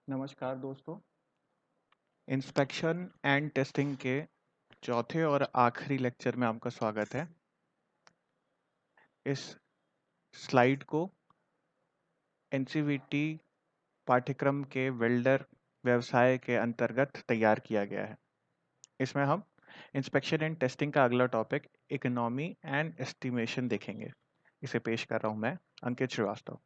नमस्कार दोस्तों। Inspection and testing के चौथे और आखिरी लेक्चर में आपका स्वागत है। इस स्लाइड को एनसीवीटी पाठ्यक्रम के वेल्डर व्यवसाय के अंतर्गत तैयार किया गया है। इसमें हम इंस्पेक्शन एंड टेस्टिंग का अगला टॉपिक इकोनॉमी एंड एस्टिमेशन देखेंगे। इसे पेश कर रहा हूं मैं, अंकित श्रीवास्तव।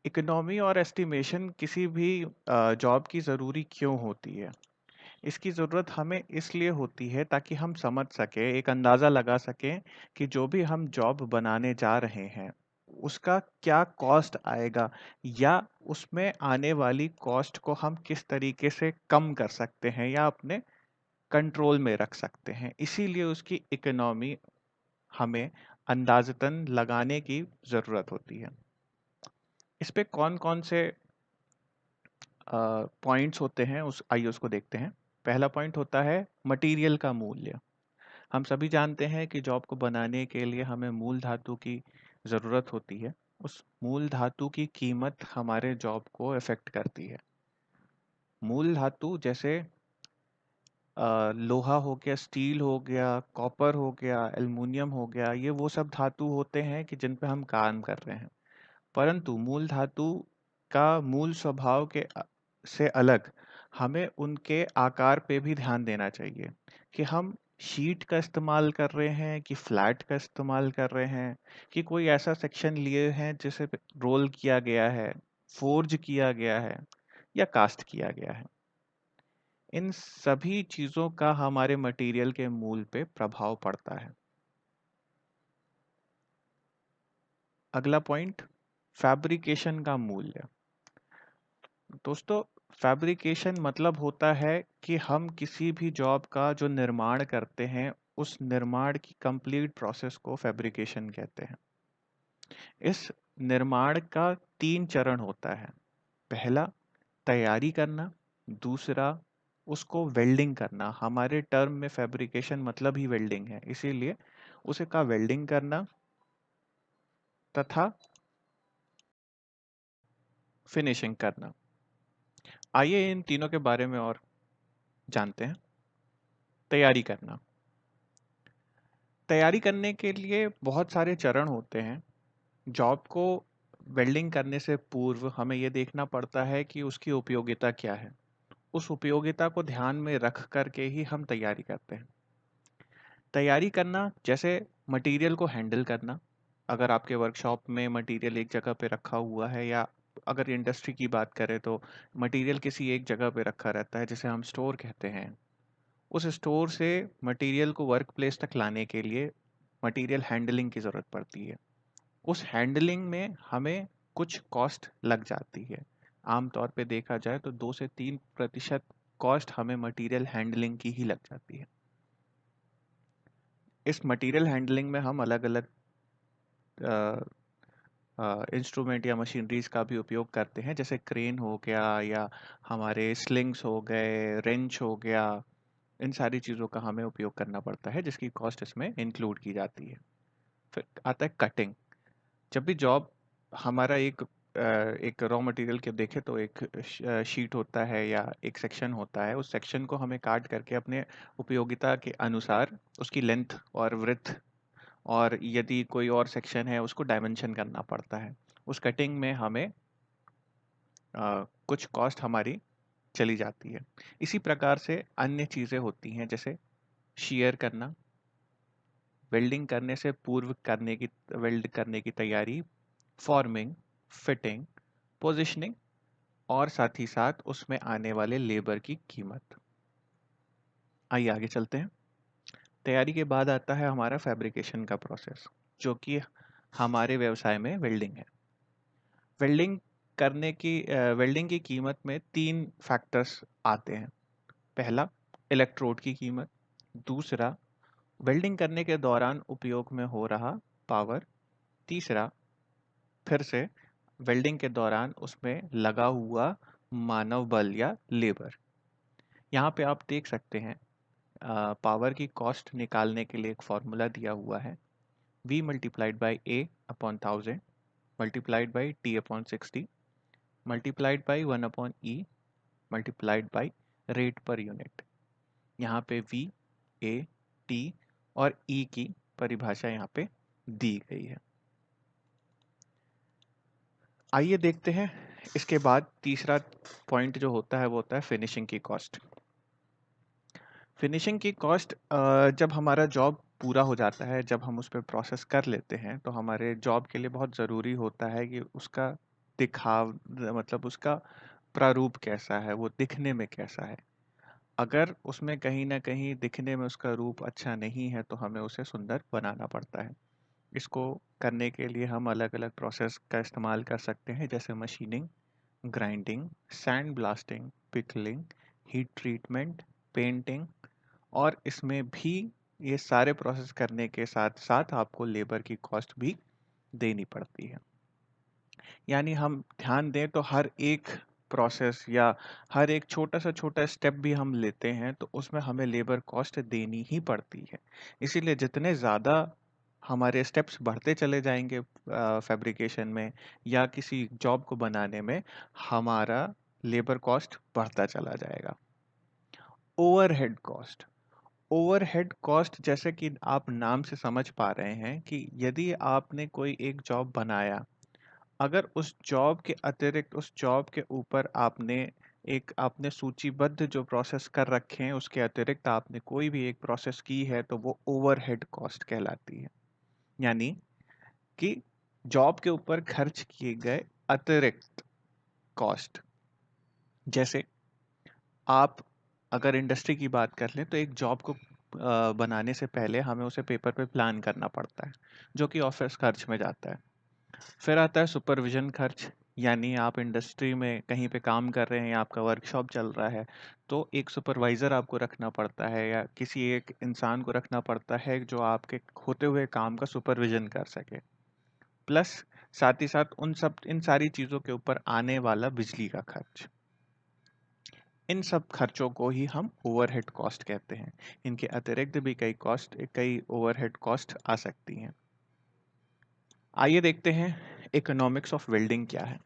इकोनॉमी और एस्टिमेशन किसी भी जॉब की ज़रूरी क्यों होती है? इसकी ज़रूरत हमें इसलिए होती है ताकि हम समझ सकें, एक अंदाज़ा लगा सकें कि जो भी हम जॉब बनाने जा रहे हैं, उसका क्या कॉस्ट आएगा या उसमें आने वाली कॉस्ट को हम किस तरीके से कम कर सकते हैं या अपने कंट्रोल में रख सकते हैं। इसीलिए उसकी इकोनॉमी हमें अंदाज़तन लगाने की ज़रूरत होती है। इस पे कौन-कौन से पॉइंट्स होते हैं, आइए उसको देखते हैं। पहला पॉइंट होता है मटेरियल का मूल्य। हम सभी जानते हैं कि जॉब को बनाने के लिए हमें मूल धातु की ज़रूरत होती है। उस मूल धातु की कीमत हमारे जॉब को अफेक्ट करती है। मूल धातु जैसे लोहा हो गया, स्टील हो गया, कॉपर हो गया, एल्युमिनियम हो गया, ये वो सब धातु होते हैं कि जिन पे हम काम कर रहे हैं। परंतु मूल धातु का मूल स्वभाव से अलग हमें उनके आकार पे भी ध्यान देना चाहिए कि हम शीट का इस्तेमाल कर रहे हैं कि फ्लैट का इस्तेमाल कर रहे हैं कि कोई ऐसा सेक्शन लिए हैं जिसे रोल किया गया है, फोर्ज किया गया है या कास्ट किया गया है। इन सभी चीज़ों का हमारे मटेरियल के मूल पे प्रभाव पड़ता है। अगला पॉइंट, फैब्रिकेशन का मूल्य। दोस्तों, फैब्रिकेशन मतलब होता है कि हम किसी भी जॉब का जो निर्माण करते हैं, उस निर्माण की कंप्लीट प्रोसेस को फैब्रिकेशन कहते हैं। इस निर्माण का 3 चरण होता है। पहला, तैयारी करना। दूसरा, उसको वेल्डिंग करना। हमारे टर्म में फैब्रिकेशन मतलब ही वेल्डिंग है, इसीलिए उसे का वेल्डिंग करना तथा फिनिशिंग करना। आइए इन तीनों के बारे में और जानते हैं। तैयारी करना। तैयारी करने के लिए बहुत सारे चरण होते हैं। जॉब को वेल्डिंग करने से पूर्व हमें यह देखना पड़ता है कि उसकी उपयोगिता क्या है। उस उपयोगिता को ध्यान में रख करके ही हम तैयारी करते हैं। तैयारी करना जैसे मटेरियल को हैंडल करना। अगर आपके वर्कशॉप में मटेरियल एक जगह पे रखा हुआ है या अगर इंडस्ट्री की बात करें तो मटेरियल किसी एक जगह पे रखा रहता है जिसे हम स्टोर कहते हैं। उस स्टोर से मटेरियल को वर्क प्लेस तक लाने के लिए मटेरियल हैंडलिंग की ज़रूरत पड़ती है। उस हैंडलिंग में हमें कुछ कॉस्ट लग जाती है। आमतौर पे देखा जाए तो 2 से 3% कॉस्ट हमें मटेरियल हैंडलिंग की ही लग जाती है। इस मटेरियल हैंडलिंग में हम अलग-अलग इंस्ट्रूमेंट या मशीनरीज का भी उपयोग करते हैं, जैसे क्रेन हो गया या हमारे स्लिंग्स हो गए, रेंच हो गया। इन सारी चीज़ों का हमें उपयोग करना पड़ता है जिसकी कॉस्ट इसमें इंक्लूड की जाती है। फिर आता है कटिंग। जब भी जॉब हमारा एक रॉ मटेरियल के देखे तो एक शीट होता है या एक सेक्शन होता है। उस सेक्शन को हमें काट करके अपने उपयोगिता के अनुसार उसकी लेंथ और विड्थ और यदि कोई और सेक्शन है उसको डायमेंशन करना पड़ता है। उस कटिंग में हमें कुछ कॉस्ट हमारी चली जाती है। इसी प्रकार से अन्य चीज़ें होती हैं जैसे शीयर करना, वेल्डिंग करने से पूर्व वेल्ड करने की तैयारी, फॉर्मिंग, फिटिंग, पोजिशनिंग और साथ ही साथ उसमें आने वाले लेबर की कीमत। आइए आगे चलते हैं। तैयारी के बाद आता है हमारा फैब्रिकेशन का प्रोसेस, जो कि हमारे व्यवसाय में वेल्डिंग है। वेल्डिंग वेल्डिंग की कीमत में 3 फैक्टर्स आते हैं। पहला, इलेक्ट्रोड की कीमत। दूसरा, वेल्डिंग करने के दौरान उपयोग में हो रहा पावर। तीसरा, फिर से वेल्डिंग के दौरान उसमें लगा हुआ मानव बल या लेबर। यहाँ पे आप देख सकते हैं पावर की कॉस्ट निकालने के लिए एक फॉर्मूला दिया हुआ है, V × A/1000 × T/60 multiplied by 1/E multiplied by rate per unit. यहाँ पे V, A, T और E की परिभाषा यहाँ पे दी गई है। आइए देखते हैं इसके बाद तीसरा पॉइंट जो होता है वो होता है फिनिशिंग की कॉस्ट। फिनिशिंग की कॉस्ट जब हमारा जॉब पूरा हो जाता है, जब हम उस पर प्रोसेस कर लेते हैं, तो हमारे जॉब के लिए बहुत ज़रूरी होता है कि उसका दिखाव, मतलब उसका प्रारूप कैसा है, वो दिखने में कैसा है। अगर उसमें कहीं ना कहीं दिखने में उसका रूप अच्छा नहीं है तो हमें उसे सुंदर बनाना पड़ता है। इसको करने के लिए हम अलग अलग प्रोसेस का इस्तेमाल कर सकते हैं, जैसे machining, grinding, sand blasting, pickling, heat treatment, painting. और इसमें भी ये सारे प्रोसेस करने के साथ साथ आपको लेबर की कॉस्ट भी देनी पड़ती है। यानी हम ध्यान दें तो हर एक प्रोसेस या हर एक छोटा सा छोटा स्टेप भी हम लेते हैं तो उसमें हमें लेबर कॉस्ट देनी ही पड़ती है। इसीलिए जितने ज़्यादा हमारे स्टेप्स बढ़ते चले जाएंगे फैब्रिकेशन में या किसी जॉब को बनाने में, हमारा लेबर कॉस्ट बढ़ता चला जाएगा। Overhead cost. ओवरहेड कॉस्ट, जैसे कि आप नाम से समझ पा रहे हैं कि यदि आपने कोई एक जॉब बनाया, अगर उस जॉब के अतिरिक्त उस जॉब के ऊपर आपने सूचीबद्ध जो प्रोसेस कर रखे हैं उसके अतिरिक्त आपने कोई भी एक प्रोसेस की है तो वो ओवरहेड कॉस्ट कहलाती है। यानी कि जॉब के ऊपर खर्च किए गए अतिरिक्त कॉस्ट। जैसे आप अगर इंडस्ट्री की बात कर लें तो एक जॉब को बनाने से पहले हमें उसे पेपर पे प्लान करना पड़ता है, जो कि ऑफिस खर्च में जाता है। फिर आता है सुपरविजन खर्च। यानी आप इंडस्ट्री में कहीं पे काम कर रहे हैं या आपका वर्कशॉप चल रहा है तो एक सुपरवाइज़र आपको रखना पड़ता है या किसी एक इंसान को रखना पड़ता है जो आपके होते हुए काम का सुपरविजन कर सके। प्लस साथ ही साथ इन सारी चीज़ों के ऊपर आने वाला बिजली का खर्च। इन सब खर्चों को ही हम ओवरहेड कॉस्ट कहते हैं। इनके अतिरिक्त भी कई ओवरहेड कॉस्ट आ सकती हैं। आइए देखते हैं इकोनॉमिक्स ऑफ वेल्डिंग क्या है।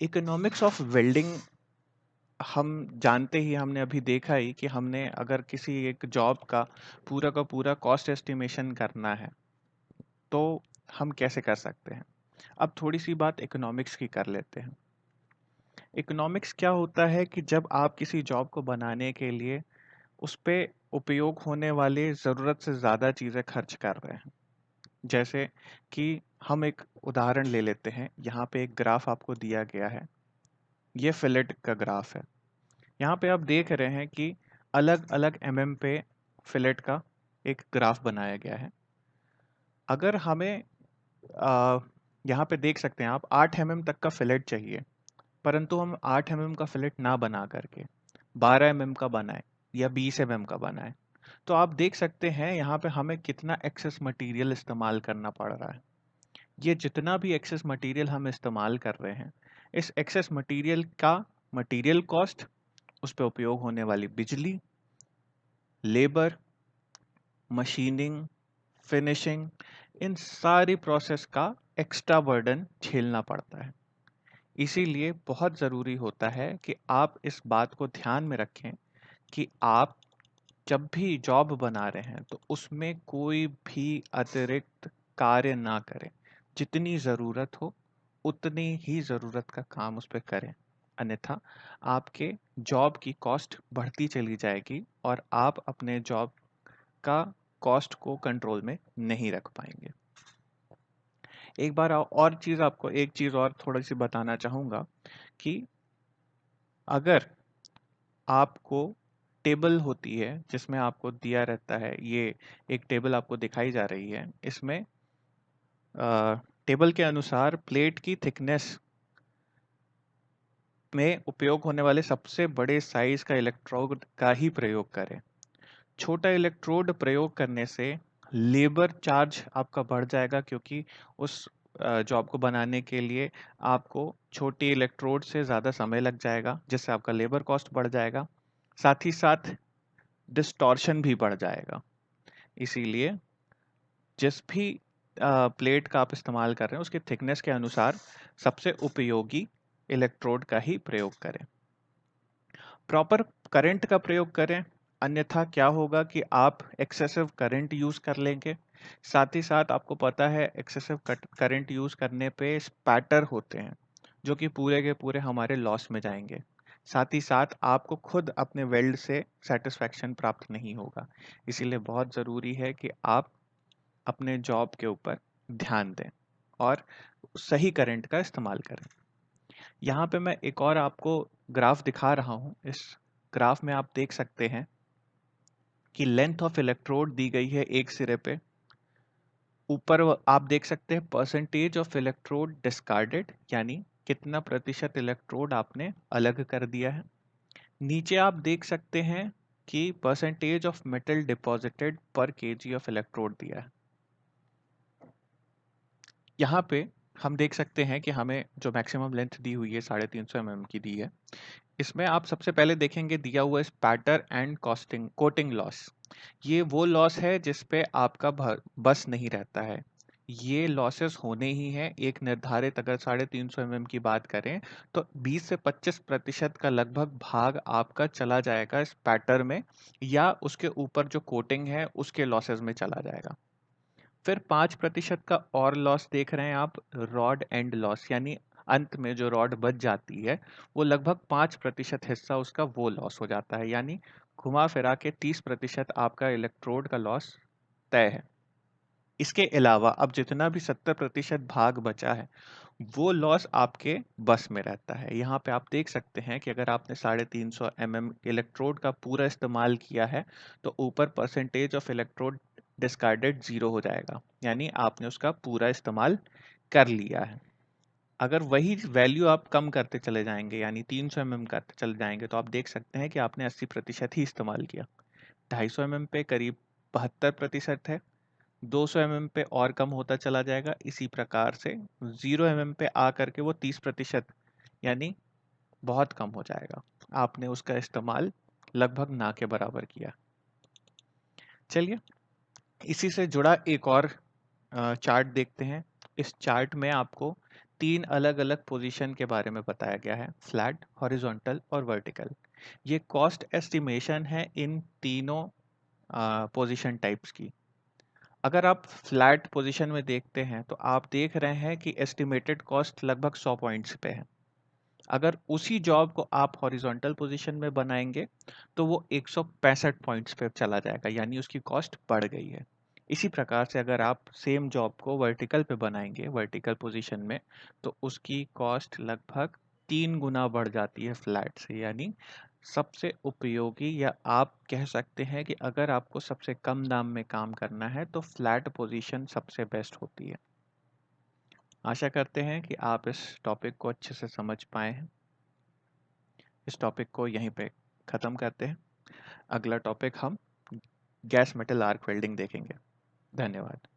इकोनॉमिक्स ऑफ वेल्डिंग हम जानते ही, हमने अभी देखा ही कि हमने अगर किसी एक जॉब का पूरा कॉस्ट एस्टिमेशन करना है तो हम कैसे कर सकते हैं। अब थोड़ी सी बात इकोनॉमिक्स की कर लेते हैं। इकोनॉमिक्स क्या होता है कि जब आप किसी जॉब को बनाने के लिए उस पे उपयोग होने वाले ज़रूरत से ज़्यादा चीज़ें खर्च कर रहे हैं। जैसे कि हम एक उदाहरण ले लेते हैं। यहाँ पे एक ग्राफ आपको दिया गया है, ये फिलेट का ग्राफ है। यहाँ पे आप देख रहे हैं कि अलग अलग पे फिलेट का एक ग्राफ बनाया गया है। अगर हमें यहाँ पे देख सकते हैं आप 8 तक का फिलेट चाहिए, परंतु हम 8 का फिलेट ना बना करके 12 का बनाए या 20 का बनाए, तो आप देख सकते हैं यहाँ पे हमें कितना एक्सेस मटेरियल इस्तेमाल करना पड़ रहा है। ये जितना भी एक्सेस मटेरियल हम इस्तेमाल कर रहे हैं, इस एक्सेस मटेरियल का मटेरियल कॉस्ट, उस पे उपयोग होने वाली बिजली, लेबर, मशीनिंग, फिनिशिंग, इन सारी प्रोसेस का एक्स्ट्रा बर्डन झेलना पड़ता है। इसीलिए बहुत ज़रूरी होता है कि आप इस बात को ध्यान में रखें कि आप जब भी जॉब बना रहे हैं तो उसमें कोई भी अतिरिक्त कार्य ना करें। जितनी ज़रूरत हो उतनी ही ज़रूरत का काम उस पे करें, अन्यथा आपके जॉब की कॉस्ट बढ़ती चली जाएगी और आप अपने जॉब का कॉस्ट को कंट्रोल में नहीं रख पाएंगे। एक बार और चीज़ आपको एक चीज़ और थोड़ी सी बताना चाहूँगा कि अगर आपको टेबल होती है जिसमें आपको दिया रहता है, ये एक टेबल आपको दिखाई जा रही है, इसमें टेबल के अनुसार प्लेट की थिकनेस में उपयोग होने वाले सबसे बड़े साइज का इलेक्ट्रोड का ही प्रयोग करें। छोटा इलेक्ट्रोड प्रयोग करने से लेबर चार्ज आपका बढ़ जाएगा, क्योंकि उस जॉब को बनाने के लिए आपको छोटे इलेक्ट्रोड से ज़्यादा समय लग जाएगा, जिससे आपका लेबर कॉस्ट बढ़ जाएगा। साथ ही साथ डिस्टॉर्शन भी बढ़ जाएगा। इसीलिए जिस भी प्लेट का आप इस्तेमाल कर रहे हैं उसके थिकनेस के अनुसार सबसे उपयोगी इलेक्ट्रोड का ही प्रयोग करें। प्रॉपर करंट का प्रयोग करें, अन्यथा क्या होगा कि आप एक्सेसिव करंट यूज कर लेंगे। साथ ही साथ आपको पता है एक्सेसिव करंट यूज करने पे स्पैटर होते हैं जो कि पूरे के पूरे हमारे लॉस में जाएंगे। साथ ही साथ आपको खुद अपने वेल्ड से सेटिस्फैक्शन प्राप्त नहीं होगा। इसीलिए बहुत ज़रूरी है कि आप अपने जॉब के ऊपर ध्यान दें और सही करंट का इस्तेमाल करें। यहाँ पे मैं एक और आपको ग्राफ दिखा रहा हूँ। इस ग्राफ में आप देख सकते हैं कि लेंथ ऑफ इलेक्ट्रोड दी गई है एक सिरे पे। ऊपर आप देख सकते हैं परसेंटेज ऑफ इलेक्ट्रोड डिस्कार्डेड, यानी कितना प्रतिशत इलेक्ट्रोड आपने अलग कर दिया है। नीचे आप देख सकते हैं कि परसेंटेज ऑफ मेटल डिपॉजिटेड पर केजी ऑफ इलेक्ट्रोड दिया है। यहाँ पे हम देख सकते हैं कि हमें जो मैक्सिमम लेंथ दी हुई है 350 mm की दी है। इसमें आप सबसे पहले देखेंगे दिया हुआ है स्पैटर एंड कोटिंग लॉस। ये वो लॉस है जिस पे आपका बस नहीं रहता है। ये लॉसेस होने ही हैं एक निर्धारित, अगर 350 mm की बात करें तो 20 से 25% का लगभग भाग आपका चला जाएगा स्पैटर में, या उसके ऊपर जो कोटिंग है उसके लॉसेस में चला जाएगा। फिर 5% का और लॉस देख रहे हैं आप, रॉड एंड लॉस, यानी अंत में जो रॉड बच जाती है वो लगभग 5% हिस्सा उसका वो लॉस हो जाता है, यानी घुमा फिरा के 30% आपका इलेक्ट्रोड का लॉस तय है। इसके अलावा अब जितना भी 70% भाग बचा है वो लॉस आपके बस में रहता है। यहाँ पे आप देख सकते हैं कि अगर आपने 350 mm इलेक्ट्रोड का पूरा इस्तेमाल किया है तो ऊपर परसेंटेज ऑफ इलेक्ट्रोड डिस्कार्डेड 0 हो जाएगा, यानी आपने उसका पूरा इस्तेमाल कर लिया है। अगर वही वैल्यू आप कम करते चले जाएंगे, यानी 300 mm करते चले जाएंगे, तो आप देख सकते हैं कि आपने 80% ही इस्तेमाल किया। 250 mm पे करीब 72% है, 200 mm पे और कम होता चला जाएगा। इसी प्रकार से 0 mm पे आकर के वो 30%, यानी बहुत कम हो जाएगा। आपने उसका इस्तेमाल लगभग ना के बराबर किया। चलिए इसी से जुड़ा एक और चार्ट देखते हैं। इस चार्ट में आपको 3 अलग-अलग पोजीशन के बारे में बताया गया है, फ्लैट, हॉरिजॉन्टल और वर्टिकल। ये कॉस्ट एस्टिमेशन है इन तीनों पोजीशन टाइप्स की। अगर आप फ्लैट पोजीशन में देखते हैं तो आप देख रहे हैं कि एस्टिमेटेड कॉस्ट लगभग 100 पॉइंट्स पे है। अगर उसी जॉब को आप हॉरिजॉन्टल पोजीशन में बनाएंगे तो वो 165 पॉइंट्स पे चला जाएगा, यानी उसकी कॉस्ट बढ़ गई है। इसी प्रकार से अगर आप सेम जॉब को वर्टिकल पे बनाएंगे, वर्टिकल पोजीशन में, तो उसकी कॉस्ट लगभग 3 गुना बढ़ जाती है फ्लैट से। यानी सबसे उपयोगी, या आप कह सकते हैं कि अगर आपको सबसे कम दाम में काम करना है तो फ्लैट पोजीशन सबसे बेस्ट होती है। आशा करते हैं कि आप इस टॉपिक को अच्छे से समझ पाए हैं। इस टॉपिक को यहीं पे ख़त्म करते हैं। अगला टॉपिक हम गैस मेटल आर्क वेल्डिंग देखेंगे। धन्यवाद।